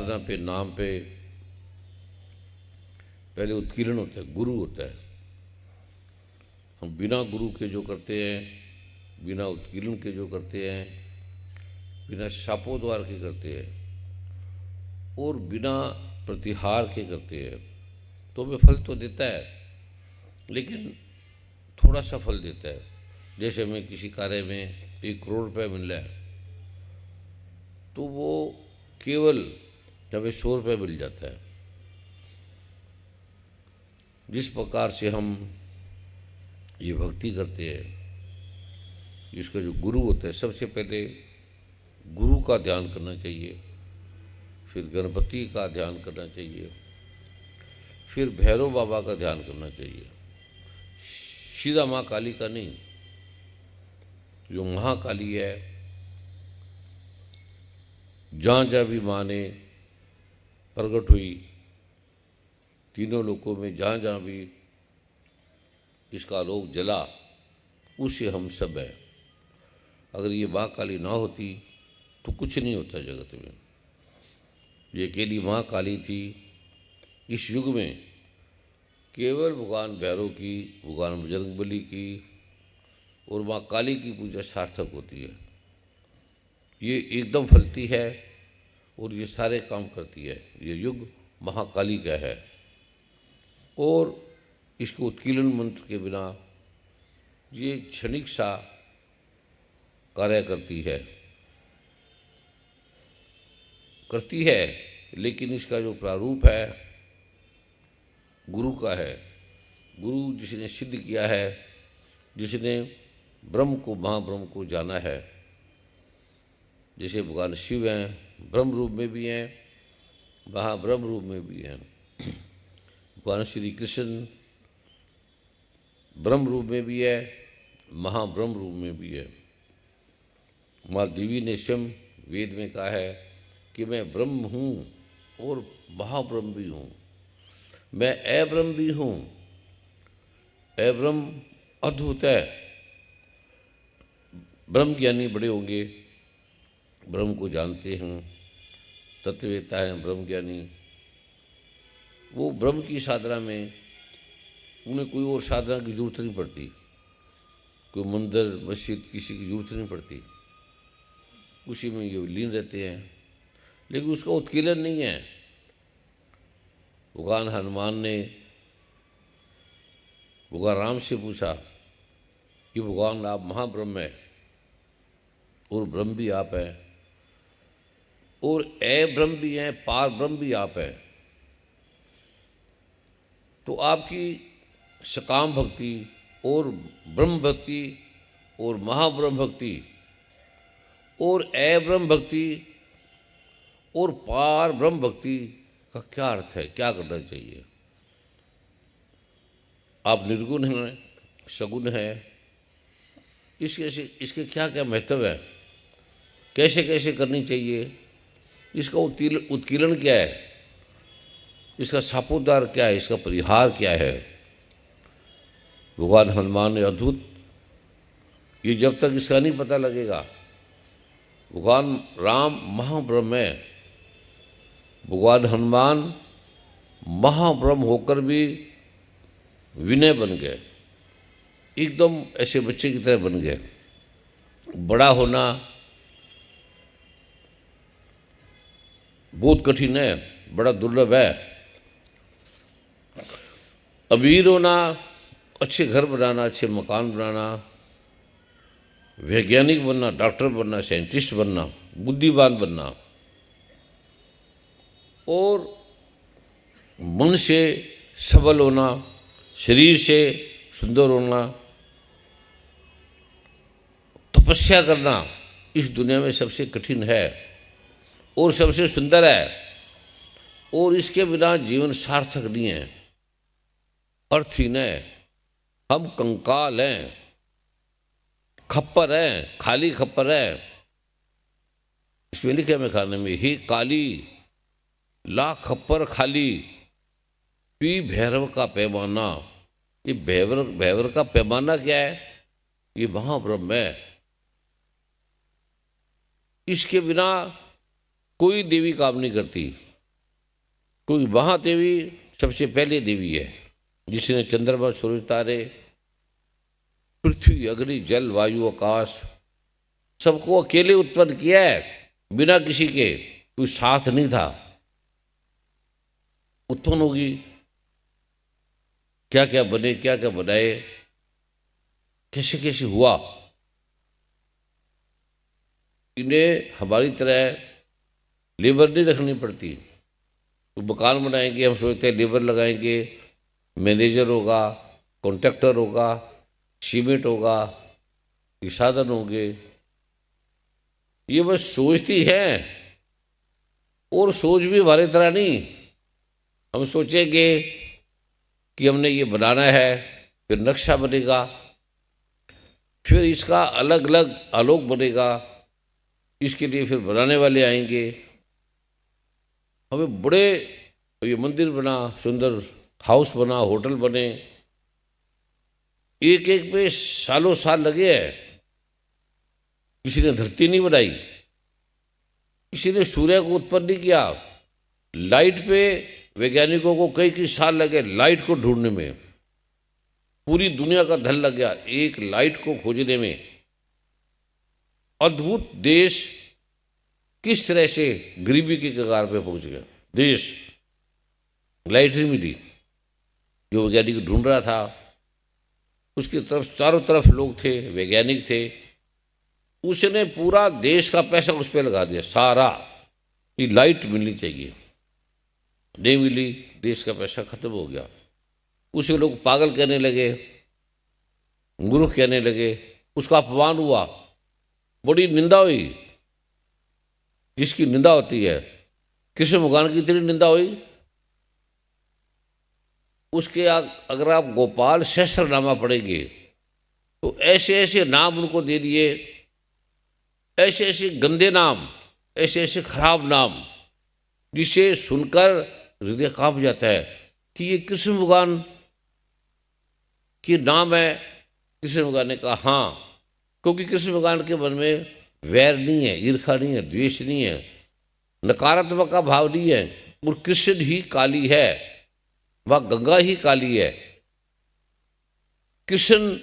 साधना पे, नाम पे पहले उत्कीर्ण होता है, गुरु होता है। हम बिना गुरु के जो करते हैं, बिना उत्कीर्ण के जो करते हैं, बिना शापोद्वार के करते हैं और बिना प्रतिहार के करते हैं, तो वे फल तो देता है, लेकिन थोड़ा सा फल देता है। जैसे हमें किसी कार्य में 1 करोड़ रुपये मिल रहा है, तो वो केवल हमें 100 रुपये मिल जाता है। जिस प्रकार से हम ये भक्ति करते हैं, इसका जो गुरु होता है, सबसे पहले गुरु का ध्यान करना चाहिए, फिर गणपति का ध्यान करना चाहिए, फिर भैरव बाबा का ध्यान करना चाहिए। सीधा माँ काली का नहीं, जो महाकाली है, जहाँ जहाँ भी माँ ने प्रकट हुई, तीनों लोकों में जहाँ जहाँ भी इसका आलोक जला, उसे हम सब हैं। अगर ये माँ काली ना होती तो कुछ नहीं होता जगत में। ये अकेली माँ काली थी। इस युग में केवल भगवान भैरव की, भगवान बजरंगबली की और माँ काली की पूजा सार्थक होती है। ये एकदम फलती है और ये सारे काम करती है। ये युग महाकाली का है और इसके उत्कीर्ण मंत्र के बिना ये क्षणिक सा कार्य करती है, लेकिन इसका जो प्रारूप है गुरु का है। गुरु जिसने सिद्ध किया है, जिसने ब्रह्म को, महाब्रह्म को जाना है, जैसे भगवान शिव हैं, ब्रह्म रूप में भी हैं, महाब्रह्म रूप में भी हैं। भगवान श्री कृष्ण ब्रह्म रूप में भी है, महाब्रह्म रूप में भी है। माँ देवी ने स्वयं वेद में कहा है कि मैं ब्रह्म हूँ और महाब्रह्म भी हूँ, मैं अब्रह्म भी हूँ। अब्रह्म अद्भुत है। ब्रह्म ज्ञानी बड़े होंगे, ब्रह्म को जानते हैं, तत्ववेता हैं ब्रह्म ज्ञानी। वो ब्रह्म की साधना में उन्हें कोई और साधना की जरूरत नहीं पड़ती, कोई मंदिर मस्जिद किसी की जरूरत नहीं पड़ती, उसी में ये लीन रहते हैं। लेकिन उसका उत्कीर्ण नहीं है। भगवान हनुमान ने भगवान राम से पूछा कि भगवान आप महाब्रह्म है और ब्रह्म भी आप है और अब्रह्म भी हैं, पार ब्रह्म भी आप है, तो आपकी सकाम भक्ति और ब्रह्म भक्ति और महाब्रह्म भक्ति और अब्रह्म भक्ति और पार ब्रह्म भक्ति का क्या अर्थ है, क्या करना चाहिए? आप निर्गुण हैं, सगुण है, इसके क्या क्या महत्व है, कैसे कैसे करनी चाहिए, इसका उत्कीर्ण क्या है, इसका शापोद्धार क्या है, इसका परिहार क्या है? भगवान हनुमान ने अद्भुत, ये जब तक इसका नहीं पता लगेगा, भगवान राम महाब्रह्म है, भगवान हनुमान महाब्रह्म होकर भी विनय बन गए, एकदम ऐसे बच्चे की तरह बन गए। बड़ा होना बहुत कठिन है, बड़ा दुर्लभ है। अमीर होना, अच्छे घर बनाना, अच्छे मकान बनाना, वैज्ञानिक बनना, डॉक्टर बनना, साइंटिस्ट बनना, बुद्धिमान बनना और मन से सबल होना, शरीर से सुंदर होना, तपस्या करना इस दुनिया में सबसे कठिन है और सबसे सुंदर है और इसके बिना जीवन सार्थक नहीं है, अर्थहीन है। हम कंकाल हैं, खप्पर हैं, खाली खप्पर है। इसमें लिखे में खाने में ही काली ला खप्पर खाली पी भैरव का पैमाना। ये भैरव का पैमाना क्या है? ये महाब्रह्म है। इसके बिना कोई देवी काम नहीं करती। क्योंकि महादेवी सबसे पहले देवी है जिसने चंद्रमा, सूरज, तारे, पृथ्वी, अग्नि, जल, वायु, आकाश सबको अकेले उत्पन्न किया है, बिना किसी के, कोई साथ नहीं था। उत्पन्न होगी, क्या क्या बने, क्या क्या बनाए, कैसे कैसे हुआ। इन्हें हमारी तरह लेबर नहीं रखनी पड़ती। तो मकान बनाएंगे, हम सोचते हैं लेबर लगाएंगे, मैनेजर होगा, कॉन्ट्रैक्टर होगा, सीमेंट होगा, ये साधन होंगे। ये बस सोचती है, और सोच भी हमारी तरह नहीं। हम सोचेंगे कि हमने ये बनाना है, फिर नक्शा बनेगा, फिर इसका अलग अलग आलोक बनेगा, इसके लिए फिर बनाने वाले आएंगे। हमें बड़े, ये मंदिर बना, सुंदर हाउस बना, होटल बने, एक एक पे सालों साल लगे हैं। किसी ने धरती नहीं बनाई, किसी ने सूर्य को उत्पन्न नहीं किया। लाइट पे वैज्ञानिकों को कई कई साल लगे लाइट को ढूंढने में, पूरी दुनिया का धन लग गया एक लाइट को खोजने में। अद्भुत देश किस तरह से गरीबी के कगार पे पहुंच गया। देश लाइट नहीं मिली, जो वैज्ञानिक ढूंढ रहा था उसकी तरफ चारों तरफ लोग थे, वैज्ञानिक थे, उसने पूरा देश का पैसा उस पर लगा दिया सारा, कि लाइट मिलनी चाहिए। नहीं मिली, देश का पैसा खत्म हो गया। उसे लोग पागल कहने लगे, मूर्ख कहने लगे, उसका अपमान हुआ, बड़ी निंदा हुई। जिसकी निंदा होती है, कृष्ण भगवान की इतनी निंदा हुई, उसके अगर आप गोपाल सहस्त्रनामा पढ़ेंगे तो ऐसे ऐसे नाम उनको दे दिए, ऐसे ऐसे गंदे नाम, ऐसे ऐसे खराब नाम, जिसे सुनकर हृदय कांप जाता है कि ये कृष्ण भगवान के नाम है। कृष्ण भगवान ने कहा हाँ, क्योंकि कृष्ण भगवान के मन में वैर नहीं है, ईर्खा नहीं है, द्वेष नहीं है, नकारात्मक का भाव नहीं है। और कृष्ण ही काली है, वह गंगा ही काली है। कृष्ण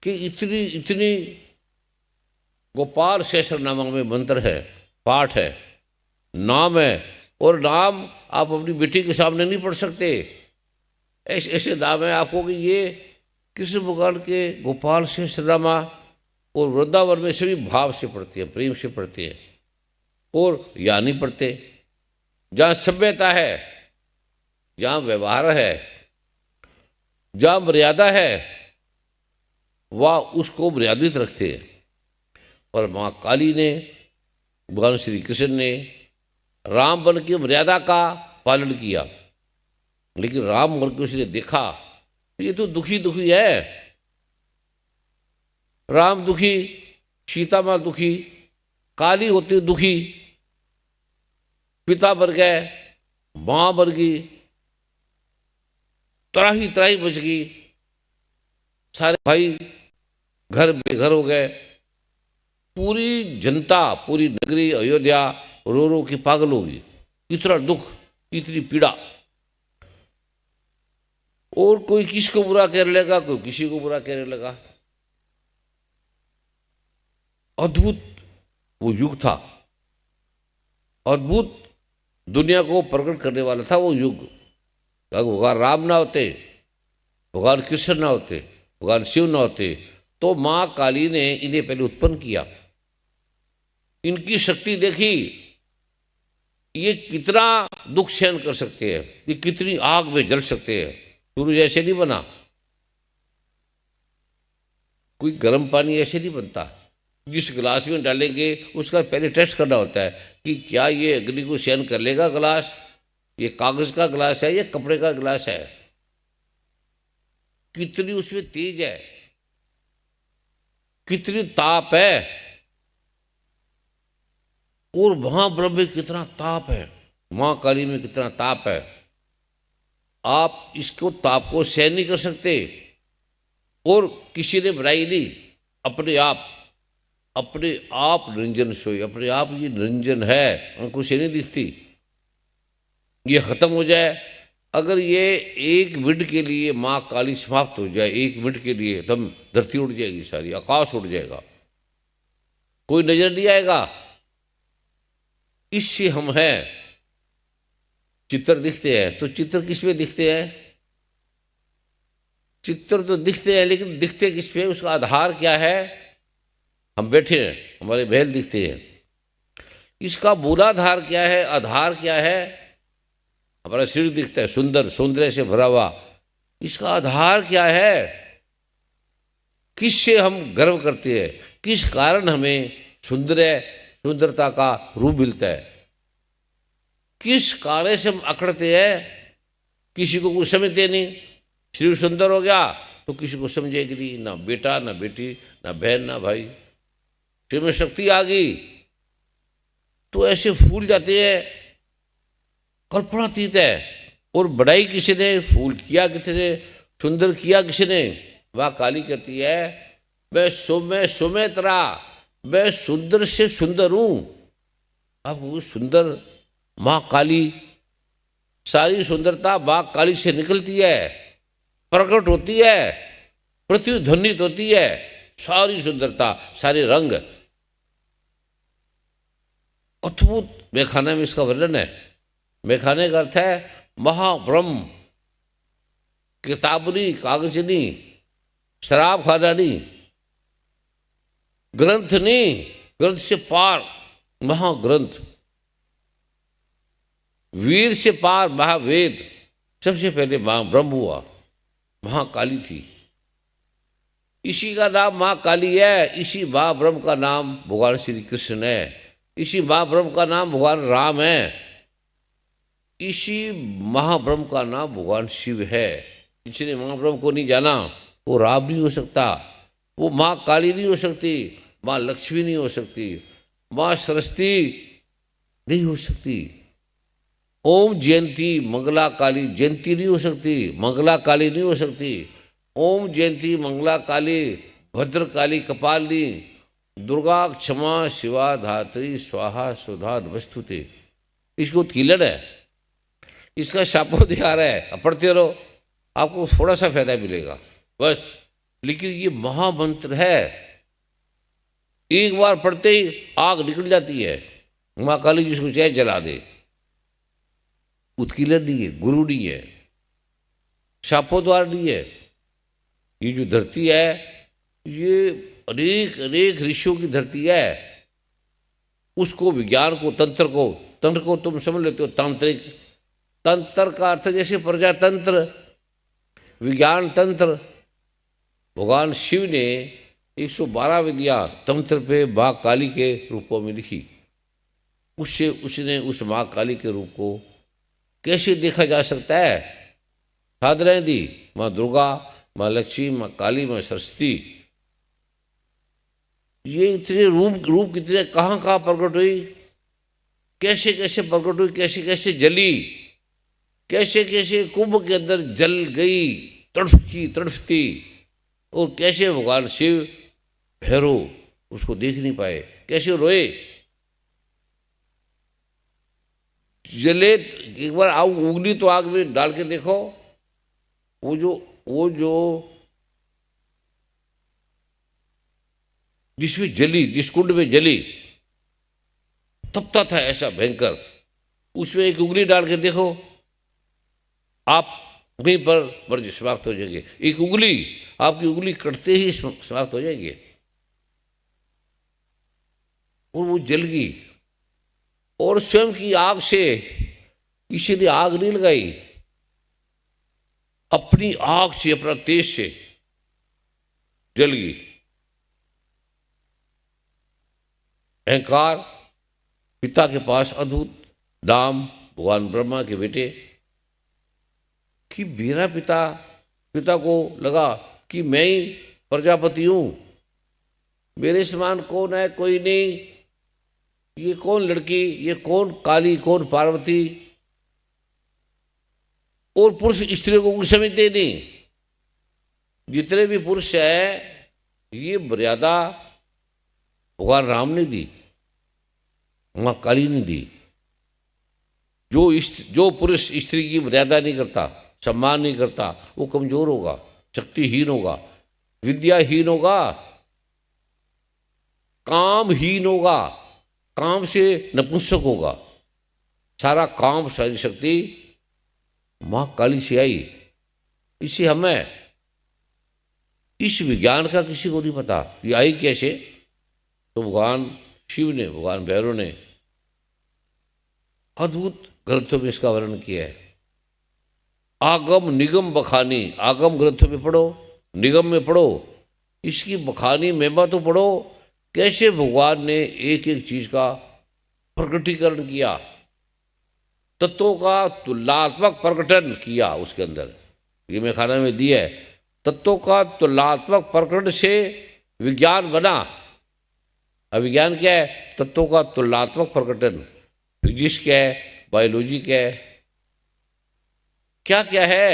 की इतनी इतनी गोपाल सहस्त्रनामा में मंत्र है, पाठ है, नाम है। और नाम आप अपनी बेटी के सामने नहीं पढ़ सकते, ऐसे ऐसे नाम है आपको कि ये कृष्ण भगवान के गोपाल सहस्त्रनामा। और वृंदावन में सभी भाव से पढ़ते हैं, प्रेम से पढ़ते हैं, और या नहीं पढ़ते। जहाँ सभ्यता है, जहाँ व्यवहार है, जहाँ मर्यादा है, वह उसको मर्यादित रखते हैं। और माँ काली ने, भगवान श्री कृष्ण ने राम बन के मर्यादा का पालन किया, लेकिन राम बन के उसने देखा ये तो दुखी दुखी है। राम दुखी, सीता माँ दुखी, काली होती दुखी, पिता मर गए, माँ मर गई, त्राही त्राही बच गई, सारे भाई घर बेघर हो गए, पूरी जनता, पूरी नगरी अयोध्या रो रो के पागल हो गई। इतना दुख, इतनी पीड़ा, और कोई किसको बुरा कहने लगा, कोई किसी को बुरा कहने लगा। अद्भुत वो युग था, अद्भुत दुनिया को प्रकट करने वाला था वो युग। भगवान राम ना होते, भगवान कृष्ण ना होते, भगवान शिव ना होते, तो माँ काली ने इन्हें पहले उत्पन्न किया। इनकी शक्ति देखी, ये कितना दुख सहन कर सकते हैं, ये कितनी आग में जल सकते हैं। सूरज ऐसे नहीं बना, कोई गर्म पानी ऐसे नहीं बनता। जिस गिलास में डालेंगे उसका पहले टेस्ट करना होता है कि क्या ये अग्नि को सहन कर लेगा गिलास, ये कागज का गिलास है या कपड़े का गिलास है, कितनी उसमें तेज है, कितनी ताप है। और महाब्रह्म में कितना ताप है, माँ काली में कितना ताप है। आप इसको ताप को सहन नहीं कर सकते। और किसी ने बनाई नहीं, अपने आप निरंजन सोई, अपने आप ये निरंजन है, आंखों से नहीं दिखती। ये ख़त्म हो जाए। अगर ये 1 मिनट के लिए माँ काली समाप्त हो जाए, 1 मिनट के लिए, तब धरती उड़ जाएगी सारी, आकाश उड़ जाएगा, कोई नजर नहीं आएगा। इससे हम हैं। चित्र दिखते हैं तो चित्र किस में दिखते हैं? चित्र तो दिखते हैं, लेकिन दिखते किस पे, उसका आधार क्या है? हम बैठे हैं, हमारे महल दिखते हैं, इसका मूलाधार क्या है, आधार क्या है? हमारा शरीर दिखता है सुंदर, सौंदर्य से भरा हुआ, इसका आधार क्या है? किससे हम गर्व करते हैं? किस कारण हमें सुंदरता का रूप मिलता है? किस कार्य से हम अकड़ते हैं? किसी को कुछ समझते नहीं। शरीर सुंदर हो गया तो किसी को समझेगी नहीं, ना बेटा ना बेटी, ना बहन ना भाई। शरीर में शक्ति आ गई तो ऐसे फूल जाते हैं, कल्पनातीत है। और बड़ाई किसी ने, फूल किया किसी ने, सुंदर किया किसी ने। वह काली कहती है, मैं सुमेत्रा, मैं सुंदर से सुंदर हूं। अब वो सुंदर माँ काली, सारी सुंदरता माँ काली से निकलती है, प्रकट होती है, पृथ्वी ध्वनित होती है, सारी सुंदरता, सारे रंग। अद्भुत मैखाने में इसका वर्णन है। मैखाने का अर्थ है महाब्रह्म, किताबनी, कागजनी, शराब खानानी, ग्रंथनी, ग्रंथ से पार महाग्रंथ, वीर से पार महावेद। सबसे पहले मां ब्रह्म हुआ, महाकाली थी, इसी का नाम मां काली है। इसी मां ब्रह्म का नाम भगवान श्री कृष्ण है, इसी मां ब्रह्म का नाम भगवान राम है, इसी महाब्रह्म का नाम भगवान शिव है। जिसने महाब्रह्म को नहीं जाना वो राम नहीं हो सकता, वो माँ काली नहीं हो सकती, माँ लक्ष्मी नहीं हो सकती, माँ सरस्वती नहीं हो सकती। ओम जयंती मंगला काली, जयंती नहीं हो सकती, मंगला काली नहीं हो सकती। ओम जयंती मंगला काली, भद्र काली कपालिनी, दुर्गा क्षमा शिवा धात्री स्वाहा सुधा नमस्तुते। इसको कीलन है, इसका शापोद्धार है। पढ़ते रहो, आपको थोड़ा सा फायदा मिलेगा बस। लेकिन ये महामंत्र है, एक बार पढ़ते ही आग निकल जाती है। माँ काली जिसको चाहे जला दे। उत्कीलन नहीं है, गुरु नहीं है, शापोद्वार नहीं है। ये जो धरती है ये अनेक अनेक ऋषियों की धरती है। उसको, विज्ञान को, तंत्र को तुम समझ लेते हो, तांत्रिक। तंत्र का अर्थ जैसे प्रजातंत्र, विज्ञान तंत्र। भगवान शिव ने 112 विद्या तंत्र पे माँ काली के रूपों में लिखी। उससे उसने उस माँ काली के रूप को कैसे देखा जा सकता है? साधनाएं दी, माँ दुर्गा, माँ लक्ष्मी, माँ काली, माँ सरस्वती। ये इतने रूप कितने कहाँ कहाँ प्रकट हुई, कैसे कैसे प्रकट हुई, कैसे कैसे जली, कैसे कैसे कुंभ के अंदर जल गई, तड़फती। और कैसे भगवान शिव भैरव उसको देख नहीं पाए, कैसे रोए। जले, एक बार आओ उंगली तो आग में डाल के देखो, वो जो जिसमें जली, जिस कुंड में जली, तपता था ऐसा भयंकर। उसमें एक उंगली डाल के देखो, आप वहीं पर मर्ज समाप्त हो जाएंगे। एक उंगली, आपकी उंगली कटते ही समाप्त हो जाएंगे। और वो जल गई। और स्वयं की आग से, किसी ने आग नहीं लगाई, अपनी आग से, अपना तेज से जल गई। अहंकार, पिता के पास अद्भुत नाम, भगवान ब्रह्मा के बेटे, कि मेरा पिता को लगा कि मैं ही प्रजापति हूं, मेरे समान कौन है, कोई नहीं। ये कौन लड़की, ये कौन काली, कौन पार्वती। और पुरुष स्त्रियों को कुछ समझते नहीं। जितने भी पुरुष है, ये मर्यादा भगवान राम ने दी, मां काली ने दी। जो पुरुष स्त्री की मर्यादा नहीं करता, सम्मान नहीं करता, वो कमजोर होगा, शक्तिहीन होगा, विद्याहीन होगा, कामहीन होगा, काम से नपुंसक होगा। सारा काम, सारी शक्ति माँ काली से आई, इसे हमें इस विज्ञान का किसी को नहीं पता, ये आई कैसे। तो भगवान शिव ने, भगवान भैरव ने अद्भुत ग्रंथों में इसका वर्णन किया है। आगम निगम बखानी, आगम ग्रंथों में पढ़ो, निगम में पढ़ो, इसकी बखानी महिमा तो पढ़ो, कैसे भगवान ने एक एक चीज का प्रकटीकरण किया, तत्वों का तुलनात्मक प्रकटन किया उसके अंदर। ये मैं खाना में दिया है, तत्वों का तुलनात्मक प्रकटन से विज्ञान बना। अविज्ञान क्या है? तत्वों का तुलनात्मक प्रकटन। फिजिक्स क्या है, बायोलॉजी क्या है, क्या क्या है।